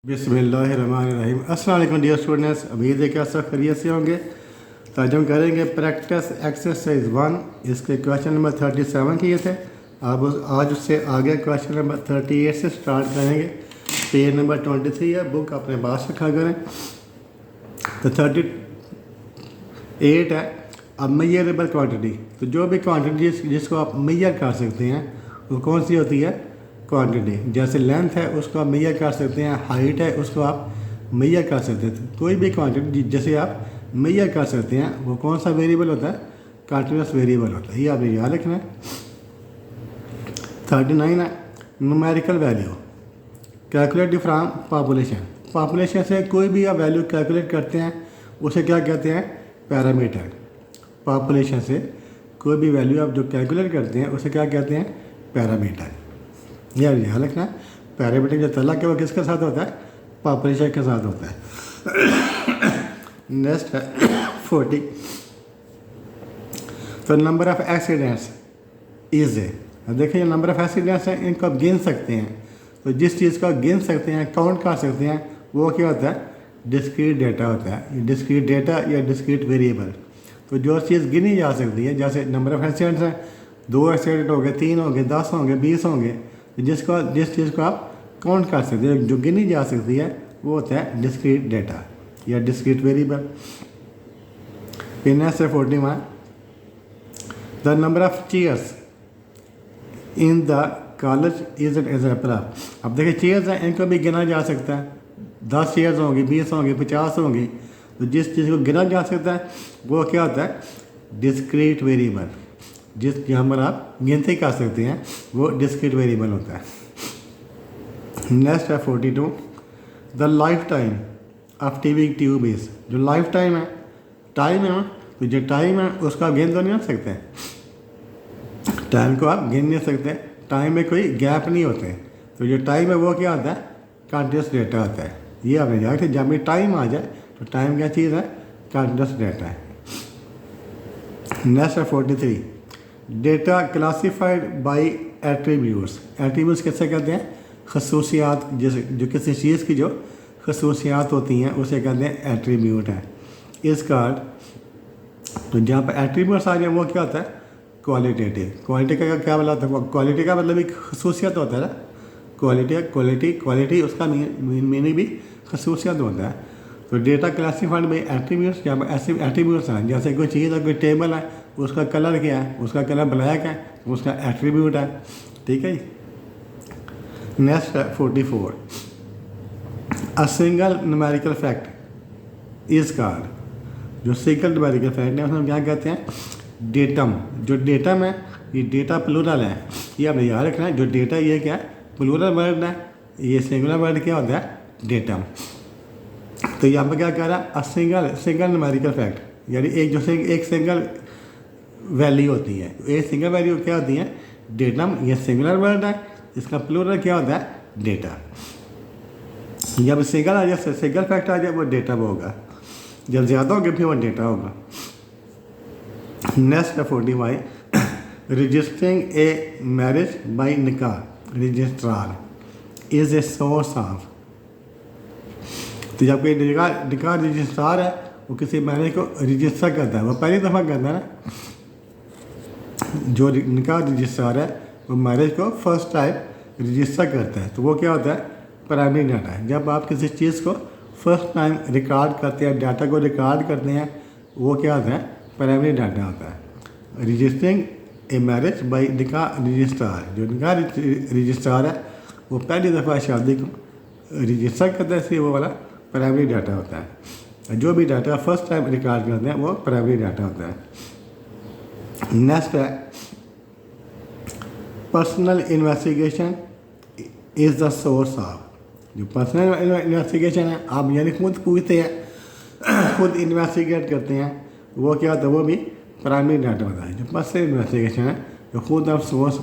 बिस्मिल्लाहिर्रहमानिर्रहीम। अस्सलाम वालेकुम डियर स्टूडेंट्स, उम्मीद है कि आप सब खैरियत से होंगे। तो आज हम करेंगे प्रैक्टिस एक्सरसाइज 1। इसके क्वेश्चन नंबर 37 किए थे। अब आज उससे आगे क्वेश्चन नंबर 38 से स्टार्ट करेंगे। पेज नंबर 23 है, बुक अपने पास रखा करें। तो 38 है अब मेजरेबल क्वांटिटी। तो जो भी क्वांटिटी जिसको आप मेजर कर सकते हैं वो कौन सी होती है? क्वांटिटी। जैसे लेंथ है उसको आप मेजर कर सकते हैं, हाइट है उसको आप मेजर कर सकते हैं। कोई भी क्वांटिटी जैसे आप मेजर कर सकते हैं वो कौन सा वेरिएबल होता है? कंटीन्यूअस वेरिएबल होता है। ये आपने याद रखना है। 39 है numerical value calculate from population. Population से कोई भी आप वैल्यू कैलकुलेट करते हैं उसे क्या कहते हैं? पैरामीटर। पॉपुलेशन से कोई भी वैल्यू आप जो कैलकुलेट करते हैं उसे क्या कहते हैं? पैरामीटर। यह ध्यान रखना। पैरामीटर जो तलाक है वो किसके साथ होता है? पॉपुलेशन के साथ होता है। नेक्स्ट है 40। तो number of accidents is a. देखिए नंबर ऑफ एक्सीडेंट्स हैं, इनको आप गिन सकते हैं। तो जिस चीज़ को आप गिन सकते हैं, काउंट कर सकते हैं, वो क्या होता है? डिस्क्रीट डेटा होता है। डिस्क्रीट डेटा या डिस्क्रीट वेरिएबल। तो जो चीज़ गिनी जा सकती है, जैसे नंबर ऑफ एक्सीडेंट्स हैं, 2 एक्सीडेंट हो गए, 3 हो गए, 10 होंगे, 20 होंगे। जिस चीज़ को आप काउंट कर सकते हैं, जो गिनी जा सकती है, वो होता है डिस्क्रीट डेटा या डिस्क्रीट वेरिएबल। फिर से 41 the number of chairs in the college is an example of. अब देखिए चेयर्स हैं, इनको भी गिना जा सकता है। 10 चेयर्स होंगी, 20 होंगी, 50 होंगी। तो जिस चीज़ को गिना जा सकता है वो क्या होता है? Discrete variable. जिस यहाँ पर आप गिनती कर सकते हैं वो डिस्क्रीट वेरिएबल होता है। नेक्स्ट है 42 the life time of TV tube is. जो लाइफ टाइम है, टाइम है, तो जो टाइम है उसका आप गिन तो नहीं कर सकते। टाइम को आप गिन नहीं सकते। टाइम में कोई गैप नहीं होते। तो जो टाइम है वो क्या होता है? कंटीन्यूअस डेटा होता है। ये आपने याद रखिए, जब भी टाइम आ जाए तो टाइम क्या चीज़ है? कंटीन्यूअस डेटा है। नेक्स्ट है 43 data classified by attributes. Attributes किससे कहते हैं? खसूसियात। जैसे जो किसी चीज़ की जो खसूसियात होती हैं उसे कहते हैं एट्रीब्यूट है। इस कार्ड तो जहाँ पर एट्रीब्यूट्स आ जाए वो क्या होता है? क्वालिटेटिव। क्वालिटी का क्या मतलब होता है? क्वालिटी का मतलब एक खसूसियत होता है ना। क्वालिटी उसका मीनिंग भी खसूसियत होता है। तो डेटा क्लासिफाइड बाई एट्रीब्यूट्स, जहाँ पर ऐसे एट्रीब्यूट्स हैं, जैसे कोई चीज़ है, कोई टेबल है, उसका कलर क्या है? उसका कलर ब्लैक है, उसका एट्रीब्यूट है। ठीक है। नेक्स्ट है 44 a single numerical fact is called. जो सिंगल न्यूमेरिकल फैक्ट है उसमें क्या कहते हैं? डेटम। जो डेटम है ये डेटा प्लूरल है। ये आपने याद रखना है। जो डेटा ये क्या है? प्लूरल वर्ड है। ये सिंगुलर वर्ड क्या होता है? डेटम। तो यहाँ पर क्या कह रहा है? अ सिंगल न्यूमेरिकल फैक्ट, यानी एक सिंगल वैल्यू होती है। एक सिंगल वैल्यू क्या होती है? डेटम। ये सिंगुलर वर्ड है, इसका प्लूरल क्या होता है? डेटा। जब सिंगल आ जाए, सिंगल फैक्ट आ जाए वो डेटा होगा। जब ज़्यादा होगा फिर वो डेटा होगा। नेक्स्ट है 45 रजिस्टरिंग ए मैरिज बाई निकाह registrar is a source of. तो जब कोई निकाह रजिस्ट्रार है वो किसी मैरिज को रजिस्टर करता है, वो पहली दफ़ा करता है ना। जो निकाह रजिस्ट्रार है वो मैरिज को फर्स्ट टाइम रजिस्टर करता है। तो वो क्या होता है? प्राइमरी डाटा है। जब आप किसी चीज़ को फर्स्ट टाइम रिकॉर्ड करते हैं, डाटा को रिकॉर्ड करते हैं, वो क्या होता है? प्राइमरी डाटा होता है। रजिस्टरिंग ए मैरिज बाई निकाह रजिस्ट्रार। जो निकाह रजिस्ट्रार है वो पहली दफ़ा शादी को रजिस्टर करता है, इसलिए वो वाला प्राइमरी डाटा होता है। जो भी डाटा फर्स्ट टाइम रिकॉर्ड करते हैं वो प्राइमरी डाटा होता है। नेक्स्ट है personal investigation is the source of. जो पर्सनल इन्वेस्टिगेशन है, आप यानी खुद पूछते हैं, खुद इन्वेस्टिगेट करते हैं, वो क्या होता है? वो भी प्राइमरी डाटा होता है। जो पर्सनल इन्वेस्टिगेशन है, जो खुद आप सोर्स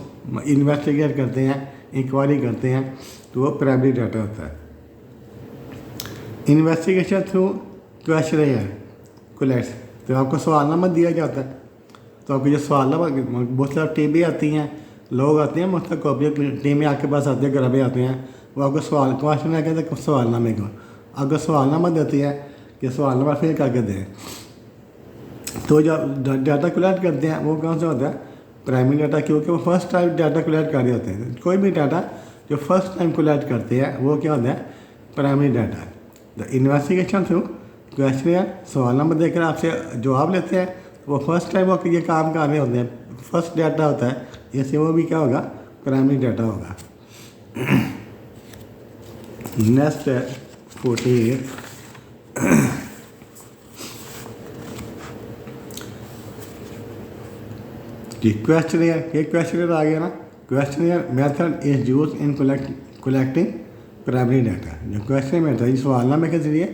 इन्वेस्टिगेट करते हैं, इंक्वायरी करते हैं, तो वो प्राइमरी डाटा होता है। Investigation through question collect. तो आपको सवालनामा दिया जाता है। तो आपको जो सवालनामा बहुत सारी टेबें आती हैं, लोग आते हैं मुझसे कॉपी टीम में आपके पास आते हैं, ग्राहक आते हैं, वो आपको सवाल क्वेश्चन है कहते हैं सवालनामे को, अगर सवालनामा देती है कि सवालनामा फिल करके दें, तो जब डाटा कलेक्ट करते हैं वो कौन सा होता है, प्राइमरी डाटा, क्योंकि वो फर्स्ट टाइम डाटा कलेक्ट कर रहे होते हैं। कोई भी डाटा जो फर्स्ट टाइम कलेक्ट करते हैं वो क्या होता है, primary data. The investigation through question सवालनामा देकर आपसे जवाब लेते हैं, वो फर्स्ट टाइम वो ये काम कर रहे होते हैं, फर्स्ट डाटा होता है, इससे वो भी क्या होगा, प्राइमरी डाटा होगा। नेक्स्ट है 48 कि क्वेश्चनियर, ये क्वेश्चनियर आ गया ना, questionnaire method is use in collecting primary data. जो क्वेश्चन मेथड है सवालनामे के जरिए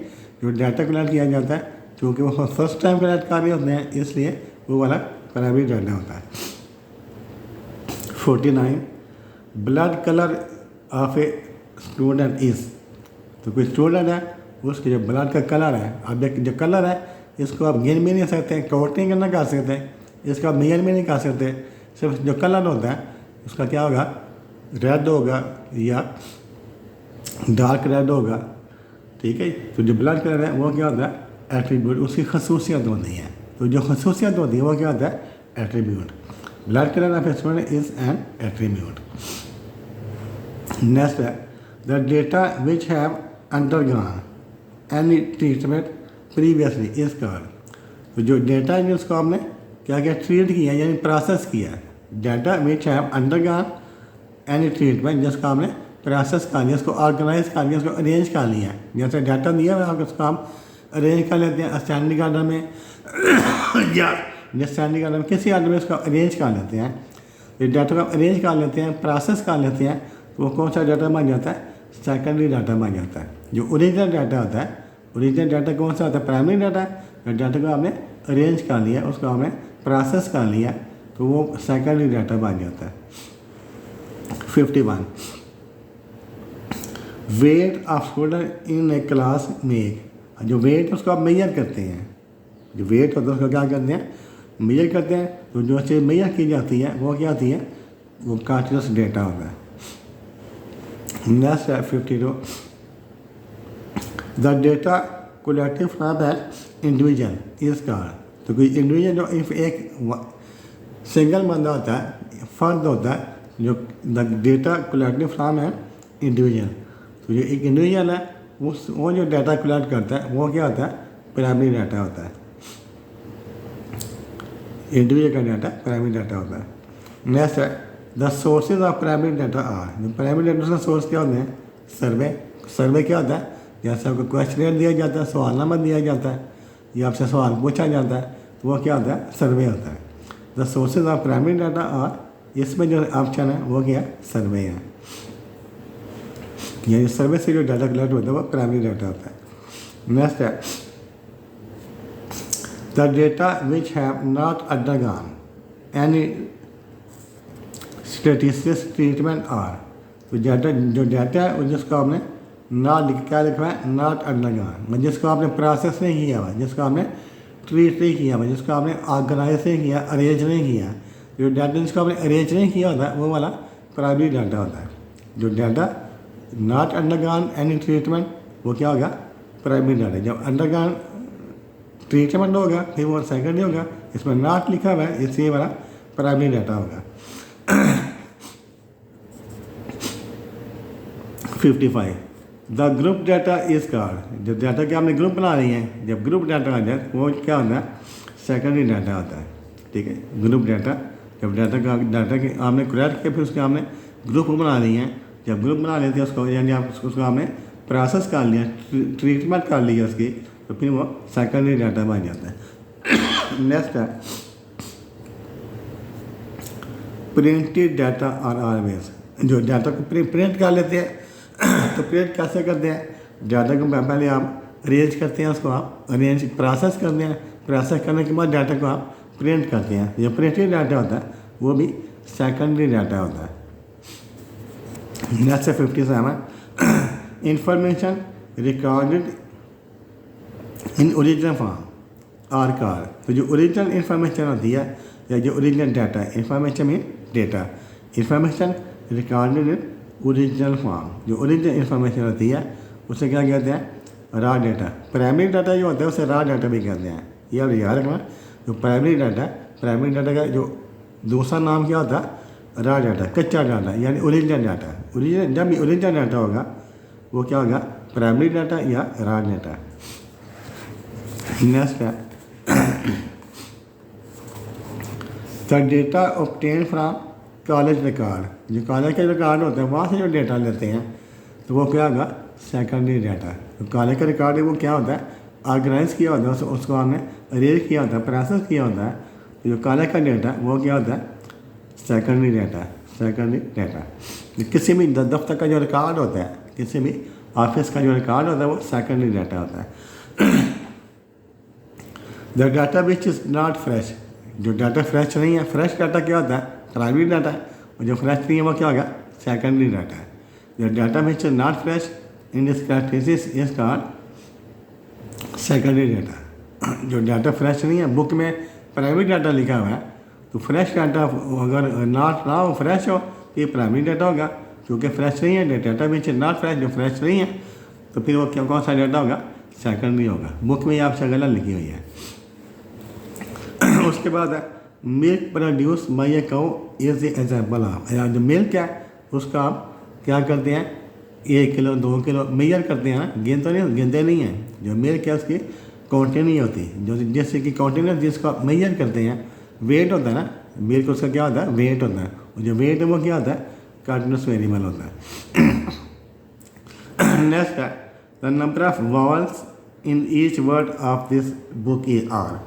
जो डाटा कलेक्ट किया जाता है, क्योंकि वो फर्स्ट टाइम कलेक्ट कर रहे होते हैं इसलिए वो वाला प्राइमरी डाटा होता है। 49 blood colour of a student is, तो कोई स्टूडेंट है उसके जो ब्लड का कलर है, अब जो कलर है इसको आप गिन भी नहीं सकते, काउंट नहीं करना कर सकते, इसका मेजर भी नहीं कर सकते, सिर्फ जो कलर होता है उसका क्या होगा, रेड होगा या डार्क रेड होगा, ठीक है। तो जो ब्लड कलर है वो क्या होता है, एट्रीब्यूट, उसकी खसूसियत होती है। तो जो खसूसियत होती है वो क्या होता है, attribute. Blood colour of a student is an attribute. Next है the data which have undergone any treatment previously is called. तो जो डेटा है जिसको आपने क्या क्या ट्रीट किया यानी प्रोसेस किया, data which have undergone any treatment, जिसको आपने प्रोसेस कर लिया, उसको ऑर्गेनाइज कर लिया, उसको अरेंज कर लिया। जैसे डाटा दिया हुआ है उसको हम अरेंज कर लेते हैं असेंडिंग आर्डर में या डिसेंडिंग आर्डर में, किसी आर्डर में उसको अरेंज कर लेते हैं। तो डाटा को अरेंज कर लेते हैं, प्रोसेस कर लेते हैं, तो वो कौन सा डाटा बन जाता है, सेकेंडरी डाटा बन जाता है। जो ओरिजिनल डाटा होता है, ओरिजिनल डाटा कौन सा होता है, प्राइमरी डाटा। डाटा को आपने अरेंज कर लिया, उसको आपने प्रोसेस कर लिया, तो वो सेकेंडरी डाटा बन जाता है। 51 weight of student in A class make, जो वेट उसको आप मेजर करते हैं, जो वेट होता है उसको क्या करते हैं, मेजर करते हैं। तो जो चीज़ मेजर की जाती है वो क्या आती है, वो कंटीन्यूअस डेटा होता है। नेक्स्ट है 52 the data collected from that individual is called. तो कोई इंडिविजुअल जो इफ एक सिंगल बंदा होता है, फर्द होता है, जो द डेटा कलेक्टेड फ्रॉम है इंडिविजुअल, तो जो एक इंडिविजुअल है वो जो डाटा कलेक्ट करता है वो क्या होता है, प्राइमरी डाटा होता है। इंडिविजुअल का डाटा प्राइमरी डाटा होता है। नेक्स्ट है the sources of primary data are. जो प्राइमरी डाटा का सोर्स क्या होते हैं, सर्वे। सर्वे क्या होता है, जैसे आपको क्वेश्चन दिया जाता है, सवालनामा दिया जाता है या आपसे सवाल पूछा जाता है, तो वो क्या होता है, सर्वे होता है। The sources of primary data are, इसमें जो ऑप्शन है वो क्या है, सर्वे है। यानी सर्वे से जो डाटा कलेक्ट होता है वो प्राइमरी डाटा होता है। नेक्स्ट है the data which have not undergone any statistics treatment are. तो डाटा जो डाटा है वो जिसको आपने नॉट क्या लिखा है, नॉट अंडरगॉन, जिसको आपने प्रोसेस नहीं किया हुआ, जिसको आपने ट्रीट नहीं किया हुआ, जिसको आपने ऑर्गेनाइज नहीं किया, अरेंज नहीं किया। जो डाटा जिसको आपने अरेंज नहीं किया होता है वो वाला प्राइमरी डाटा होता है। जो data not undergone any treatment वो क्या होगा, प्राइमरी डाटा। जब अंडरगॉन ट्रीटमेंट होगा फिर वो सेकेंडरी होगा, इसमें नॉट लिखा हुआ है इसलिए वाला प्राइमरी डाटा होगा। 55 the group data is called. जब डाटा के आपने ग्रुप बना रही हैं, जब ग्रुप डाटा आ जाए वो क्या होता है, सेकेंडरी डाटा होता है, ठीक है। ग्रुप डाटा, जब डाटा के आपने कलेक्ट किया फिर उसके आपने ग्रुप बना रही हैं, जब ग्रुप बना लेते हैं उसको यानी आप उसको आपने प्रोसेस कर लिया, ट्रीटमेंट कर लिया उसकी, तो फिर वो सेकेंडरी डाटा बन जाता है। नेक्स्ट है प्रिंटेड डाटा और ऑलवेज। जो डाटा को प्रिंट कर लेते हैं तो प्रिंट कैसे करते हैं, डाटा को पहले आप अरेंज करते हैं, उसको आप अरेंज प्रोसेस करते हैं, प्रोसेस करने के बाद डाटा को आप प्रिंट करते हैं। जो प्रिंटेड डाटा होता है वो भी सेकेंडरी डाटा होता है। Next 57 information recorded in original form are called. तो जो ओरिजिनल इंफॉर्मेशन होती है या जो ओरिजिनल डाटा है, information mean data, information recorded in original form, जो ओरिजिनल इंफॉर्मेशन होती है उसे क्या कहते हैं, रॉ डाटा। प्राइमरी डाटा जो होता है उसे रॉ डाटा भी कहते हैं। ये और याद रखना, जो प्राइमरी डाटा का जो दूसरा नाम क्या होता है, रॉ डाटा, कच्चा डाटा यानी ओरिजिनल डाटा। ओरिजिनल जब भी ओरिजिनल डाटा होगा वो क्या होगा, प्राइमरी डाटा या रॉ डाटा। नेक्स्ट है the data obtain from college record, जो कॉलेज के रिकॉर्ड होते हैं वहाँ से जो डेटा लेते हैं तो वो क्या होगा, सेकेंडरी डाटा। तो कॉलेज का रिकॉर्ड है वो क्या होता है, ऑर्गेनाइज किया होता है, उसको हमने अरेंज किया होता है, प्रोसेस किया होता है। तो जो कॉलेज का डेटा वो क्या होता है, सेकेंडरी डाटा। सेकेंडरी डाटा किसी भी दफ्तर का जो रिकॉर्ड होता है, किसी भी ऑफिस का जो रिकॉर्ड होता है वो सेकेंडरी डाटा होता है। The data which is not fresh, जो डाटा फ्रेश नहीं है, फ्रेश डाटा क्या होता है, प्राइमरी डाटा है, और जो फ्रेश नहीं है वो क्या होगा, सेकेंडरी डाटा है। जो data which is not fresh in this characteristics is called secondary data. जो डाटा फ्रेश नहीं है, बुक में प्राइमरी डाटा लिखा हुआ है तो फ्रेश डाटा अगर नॉट ना हो, फ्रेश हो तो ये प्राइमरी डाटा होगा, क्योंकि फ्रेश नहीं है। Data which is not fresh, जो फ्रेश नहीं है तो फिर वो क्या, कौन सा डाटा होगा, सेकेंडरी होगा। बुक में आपसे गलत लिखी हुई है। उसके बाद है milk produce by a cow is the example of, जो मिल्क है उसका आप क्या करते हैं, 1 किलो 2 किलो मेजर करते हैं ना, गिनते नहीं हैं। जो मिल्क है उसकी काउंटिंग नहीं होती, जो जैसे कि काउंटिंग है जिसको आप मेजर करते हैं, वेट होता है ना, मिल्क उसका क्या होता है, वेट होता है। और जो वेट है वो क्या होता है, कंटीन्यूअस वेरिएबल होता है। नेक्स्ट है the number of vowels in each word of this book is are.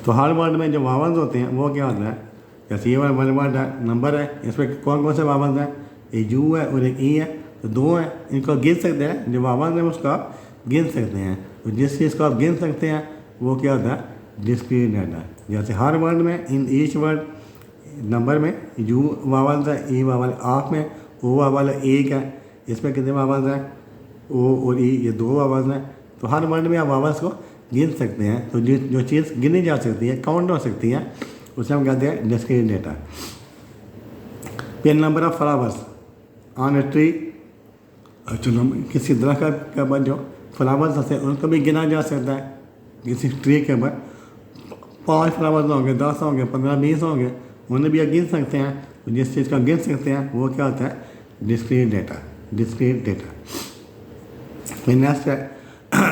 तो हर वर्ड में जो वावल्स होते हैं वो क्या होता है, जैसे ये वन वर्ड है, नंबर है, इसमें कौन कौन से वावल्स हैं, एक यू है और एक ई है, तो 2 हैं, इनको गिन सकते हैं। जो वावल्स हैं उसको आप गिन सकते हैं। तो जिस चीज़ को आप गिन सकते हैं वो क्या होता है, डिस्क्रीट डाटा। जैसे हर वर्ड में इन ईच वर्ड, नंबर में यू वावल्स है, ई वावल, ऑफ में ओ वावल है, एक है, इसमें कितने वावल्स हैं, ओ और ई, ये 2 वावल्स हैं। तो हर वर्ड में आप वावल्स को गिन सकते हैं। तो जो चीज़ गिनी जा सकती है, काउंट हो सकती है, उसे हम कहते हैं डिस्क्रीट डाटा। फिर number of flowers on a tree, चलो किसी दरख्त के ऊपर जो फ्लावर्स होते हैं उनको भी गिना जा सकता है। किसी ट्री के ऊपर 5 फ्लावर्स होंगे, 10 होंगे, 15, 20 होंगे, उन्हें भी आप गिन सकते हैं। तो जिस चीज़ का गिन सकते हैं वो क्या होता है, डिस्क्रीट डाटा। Discrete data. फिर नेक्स्ट है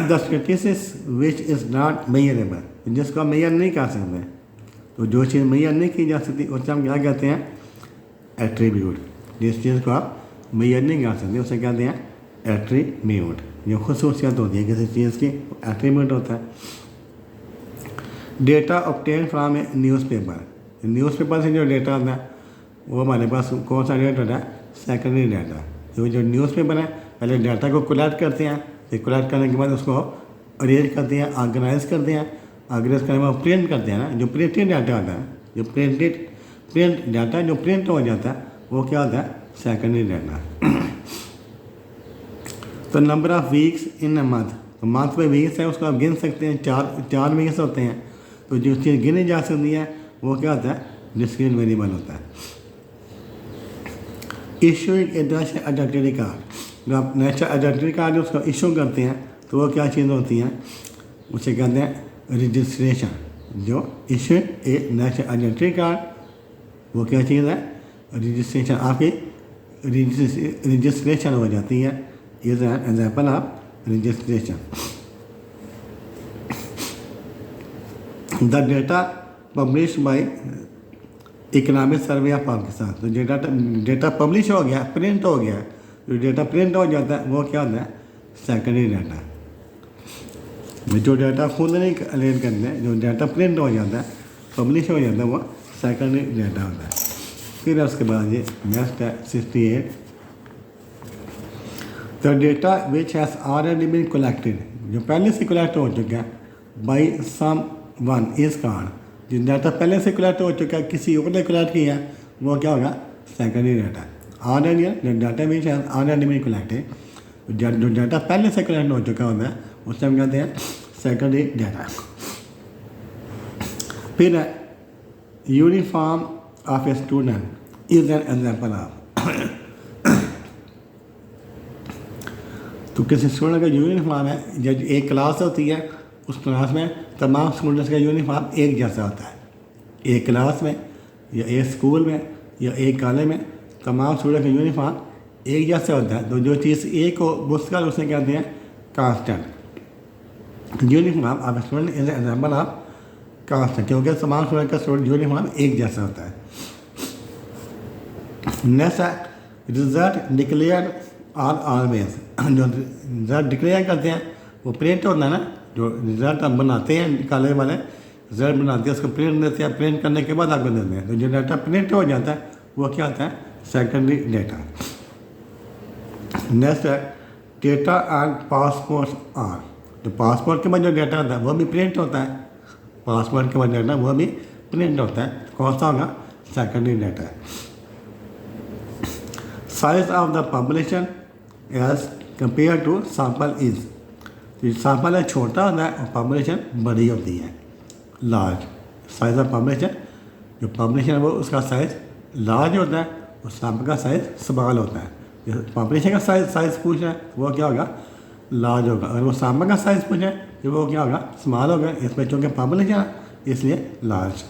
the statistics which is not measurable, जिसको आप मेजर नहीं कर सकते। तो जो चीज़ मेजर नहीं की जा सकती उसे हम क्या कहते हैं, एट्रीब्यूट। जिस चीज़ को आप मेजर नहीं कर सकते उसे कहते हैं एट्रीब्यूट। जो खुसूसियत होती है किसी चीज़ की, एट्रीब्यूट होता है। Data obtain from A newspaper, newspaper से जो डेटा आता है वो हमारे पास कौन सा डेटा होता है, सेकेंडरी डाटा। जो न्यूज़पेपर है पहले डाटा को कलेक्ट करते हैं, फिर कलेक्ट करने के बाद उसको अरेंज करते हैं, ऑर्गेनाइज करते हैं, ऑर्गेनाइज करने के बाद प्रिंट करते हैं ना। जो प्रिंटेड डाटा होता है, जो प्रिंट डाटा जो प्रिंट हो जाता है वो क्या होता है, सेकेंडरी डाटा। तो number of weeks in a month, तो मंथ में वीक्स है उसको आप गिन सकते हैं, 4 वीक्स होते हैं। तो जो चीज़ गिनी जा सकती है वो क्या होता है, डिस्क्रीट वेरिएबल होता है। इशूइंग ए नेशनल आइडेंटिटी कार्ड, जो आप नेशनल आइडेंटिटी कार्ड जो उसको इशू करते हैं तो वो क्या चीज़ होती हैं, उसे कहते हैं रजिस्ट्रेशन। जो इशू ए नेशनल आइडेंटिटी कार्ड वो क्या चीज़ है, रजिस्ट्रेशन। आपकी रजिस्ट्रेशन हो जाती है, is an example of registration. The data publish by economic survey of Pakistan, तो डेटा पब्लिश हो गया, प्रिंट हो गया, जो डेटा प्रिंट हो जाता है वो क्या होता है, सेकेंडरी डाटा। जो डाटा खुद नहीं कलेक्ट करते हैं, जो डाटा प्रिंट हो जाता है, पब्लिश हो जाता है, वो सेकेंडरी डाटा होता है। फिर उसके बाद ये नेक्स्ट है 68 the data which has already been collected, जो पहले से कलेक्ट हो चुका है, by someone is called, जो डाटा पहले से कलेक्ट हो चुका है किसी और ने कलेक्ट किया है वो क्या होगा, सेकेंडरी डाटा। ऑलरेडी जो data which has already been collected, जो डाटा पहले से कलेक्ट हो चुका होता है उसे हम कहते हैं सेकेंडरी डाटा। फिर uniform of a student is an example of. तो किसी स्टूडेंट का यूनिफॉर्म है, जब एक क्लास होती है उस क्लास में तमाम स्टूडेंट्स का यूनिफॉर्म एक जैसा होता है। एक क्लास में या एक स्कूल में या एक कॉलेज में तमाम स्टूडेंट का यूनिफॉर्म एक जैसा होता है। तो जो चीज़ एक हो मुश्किल उसे कहते हैं constant. Uniform of student is example of constant, क्योंकि तमाम स्टूडेंट का स्टूडेंट यूनिफॉर्म एक जैसा होता है। नेक्स्ट है रिजल्ट डिक्लेयर ऑल ऑलवेज। जो रिजल्ट डिक्लेयर करते हैं वो प्रिंट होता है ना, जो रिजल्ट हम बनाते हैं कॉलेज वाले रिजल्ट बनाते हैं उसको प्रिंट देते हैं, प्रिंट करने के बाद आपको देते हैं। तो जो डाटा प्रिंट हो जाता है वो क्या होता है, सेकेंडरी डाटा। नेक्स्ट है डेटा एंड पासपोर्ट आर। तो पासपोर्ट के बाद जो डाटा होता है वो भी प्रिंट होता है, पासपोर्ट के बाद डाटा वो भी प्रिंट होता है। कौन सा होगा, सेकेंडरी डाटा है। Size of the population as compare to sample is. तो सैंपल है छोटा होता है और पॉपुलेशन बड़ी होती है, लार्ज। साइज ऑफ पॉपुलेशन, जो पॉपुलेशन है वो उसका साइज लार्ज होता है और सैंपल का साइज स्मॉल होता है। पॉपुलेशन का साइज पूछा है वो क्या होगा, लार्ज होगा। अगर वो सैंपल का साइज पूछा है तो वो क्या होगा, स्मॉल होगा। इसमें चूँकि पॉपुलेशन है इसलिए large.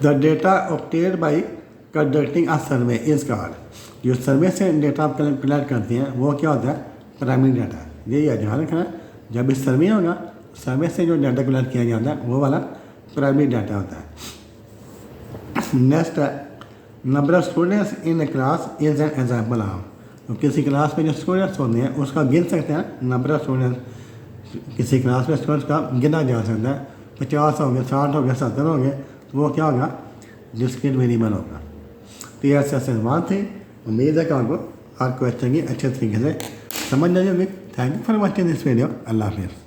The data obtained by conducting a survey is called. जो सर्वे से डेटा आप कलेक्ट करते हैं वो क्या होता है, प्राइमरी डाटा। यही है, ध्यान रखना। जब इस सर्वे होगा, सर्वे से जो डाटा कलेक्ट किया जाता है वो वाला प्राइमरी डाटा होता है। नेक्स्ट है number of students in A class is an example of. तो किसी क्लास में जो स्टूडेंट्स होते हैं उसका गिन सकते हैं, नंबर ऑफ स्टूडेंट्स। किसी क्लास में स्टूडेंट्स का गिना जा सकता है, 50 हो गए, 60 हो गए, 70 हो गए, तो वो क्या होगा, डिस्क्रीट वेरिएबल होगा। तो ये ऐसे सवाल थे। उम्मीद है कि आपको हर क्वेश्चन की अच्छे तरीके से समझ आ जाएगी। Thank you for watching this video. अल्लाह हाफिज़।